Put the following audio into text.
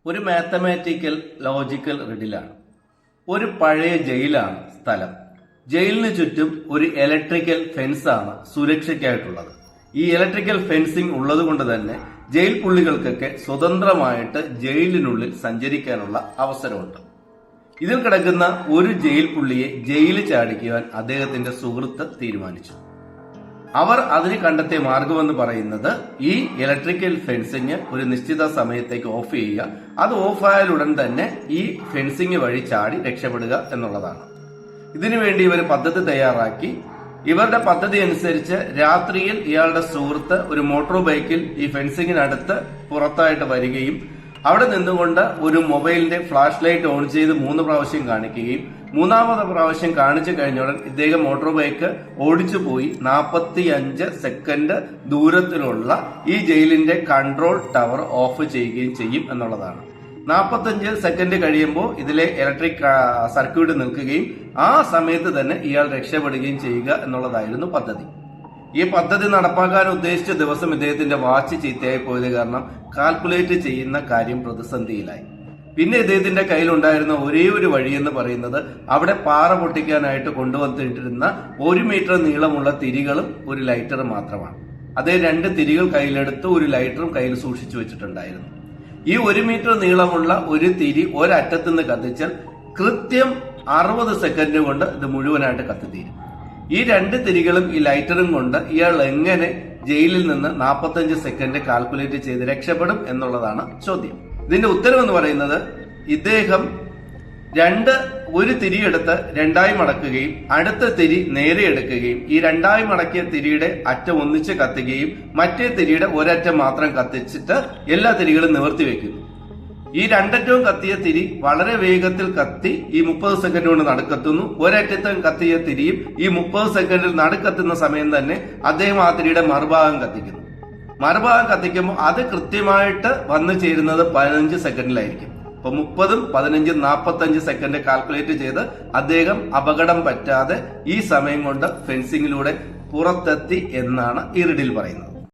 ഒരു mathematical logical റിഡിലാണ്. ഒരു പഴയ ജയിലാണ് സ്ഥലം. ജയിലിന് ചുറ്റും ഒരു ഇലക്ട്രിക്കൽ ഫെൻസാണ് സുരക്ഷയ്ക്കായിട്ടുള്ളത്. ഈ ഇലക്ട്രിക്കൽ ഫെൻസിംഗ് ഉള്ളത് കൊണ്ട് തന്നെ ജയിൽ പുള്ളികൾക്കൊക്കെ സ്വതന്ത്രമായിട്ട് ജയിലിനുള്ളിൽ സഞ്ചരിക്കാനുള്ള അവസരമുണ്ട്. ഇതിൽ കിടക്കുന്ന ഒരു ജയിൽ പുള്ളിയെ ജയിലിൽ ചാടിക്കുവാൻ അദ്ദേഹത്തിന്റെ സുഹൃത്ത് തീരുമാനിച്ചു. അവർ അതിന് കണ്ടെത്തിയ മാർഗമെന്ന് പറയുന്നത് ഈ ഇലക്ട്രിക്കൽ ഫെൻസിങ് ഒരു നിശ്ചിത സമയത്തേക്ക് ഓഫ് ചെയ്യുക, അത് ഓഫായാലുടൻ തന്നെ ഈ ഫെൻസിങ് വഴി ചാടി രക്ഷപ്പെടുക എന്നുള്ളതാണ്. ഇതിനുവേണ്ടി ഇവർ പദ്ധതി തയ്യാറാക്കി. ഇവരുടെ പദ്ധതി അനുസരിച്ച് രാത്രിയിൽ ഇയാളുടെ സുഹൃത്ത് ഒരു മോട്ടോർ ബൈക്കിൽ ഈ ഫെൻസിങ്ങിനടുത്ത് പുറത്തായിട്ട് വരികയും അവിടെ നിന്നുകൊണ്ട് ഒരു മൊബൈലിന്റെ ഫ്ലാഷ് ലൈറ്റ് ഓൺ ചെയ്ത് 3 പ്രാവശ്യം കാണിക്കുകയും 3ാമത്തെ പ്രാവശ്യം കാണിച്ചു കഴിഞ്ഞുടൻ ഇദ്ദേഹം മോട്ടോർ ബൈക്ക് ഓടിച്ചു പോയി 45 സെക്കൻഡ് ദൂരത്തിലുള്ള ഈ ജയിലിന്റെ കൺട്രോൾ ടവർ ഓഫ് ചെയ്യുകയും ചെയ്യും എന്നുള്ളതാണ്. 45 സെക്കൻഡ് കഴിയുമ്പോൾ ഇതിലെ ഇലക്ട്രിക് സർക്യൂട്ട് നിൽക്കുകയും ആ സമയത്ത് തന്നെ ഇയാൾ രക്ഷപ്പെടുകയും ചെയ്യുക എന്നുള്ളതായിരുന്നു പദ്ധതി. ഈ പദ്ധതി നടപ്പാക്കാൻ ഉദ്ദേശിച്ച ദിവസം ഇദ്ദേഹത്തിന്റെ വാച്ച് ചീത്തയായി പോയത് കാരണം കാൽക്കുലേറ്റ് ചെയ്യുന്ന കാര്യം പ്രതിസന്ധിയിലായി. പിന്നെ ഇദ്ദേഹത്തിന്റെ കയ്യിലുണ്ടായിരുന്ന ഒരേ ഒരു വഴിയെന്ന് പറയുന്നത് അവിടെ പാറ പൊട്ടിക്കാനായിട്ട് കൊണ്ടുവന്നിട്ടിരുന്ന 1 മീറ്റർ നീളമുള്ള തിരികളും ഒരു ലൈറ്ററും മാത്രമാണ്. അതേ 2 തിരികൾ കയ്യിലെടുത്ത് ഒരു ലൈറ്ററും കയ്യിൽ സൂക്ഷിച്ചു വെച്ചിട്ടുണ്ടായിരുന്നു. ഈ 1 മീറ്റർ നീളമുള്ള ഒരു തിരി ഒരറ്റത്തുനിന്ന് കത്തിച്ചാൽ കൃത്യം 60 സെക്കൻഡ് കൊണ്ട് ഇത് മുഴുവനായിട്ട് കത്തിത്തീരും. ഈ 2 തിരികളും ഈ ലൈറ്ററും കൊണ്ട് ഇയാൾ എങ്ങനെ ജയിലിൽ നിന്ന് 45 സെക്കൻഡ് കാൽക്കുലേറ്റ് ചെയ്ത് രക്ഷപ്പെടും എന്നുള്ളതാണ് ചോദ്യം. ഇതിന്റെ ഉത്തരവെന്ന് പറയുന്നത് ഇദ്ദേഹം ഒരു തിരിയെടുത്ത് 2ആയി മടക്കുകയും അടുത്ത തിരി നേരെ എടുക്കുകയും ഈ 2ആയി മടക്കിയ തിരിയുടെ അറ്റം ഒന്നിച്ച് കത്തുകയും മറ്റേ തിരിയുടെ ഒരറ്റം മാത്രം കത്തിച്ചിട്ട് എല്ലാ തിരികളും നിവർത്തി വെക്കുന്നു. ഈ 2 അറ്റവും കത്തിയ തിരി വളരെ വേഗത്തിൽ കത്തി ഈ 30 സെക്കൻഡ് കൊണ്ട് നടുക്കത്തുന്നു. ഒരറ്റത്തും കത്തിയ തിരിയും ഈ 30 സെക്കൻഡിൽ നടുക്കത്തുന്ന സമയം തന്നെ അദ്ദേഹം ആ തിരിയുടെ മറുഭാഗം കത്തിക്കുന്നു. മറുഭാഗം കത്തിക്കുമ്പോൾ അത് കൃത്യമായിട്ട് വന്നു ചേരുന്നത് 15 സെക്കൻഡിലായിരിക്കും. അപ്പൊ 30ഉം 15ഉം 45 സെക്കൻഡ് കാൽക്കുലേറ്റ് ചെയ്ത് അദ്ദേഹം അപകടം പറ്റാതെ ഈ സമയം കൊണ്ട് ഫെൻസിങ്ങിലൂടെ പുറത്തെത്തി എന്നാണ് ഈ റിഡിൽ പറയുന്നത്.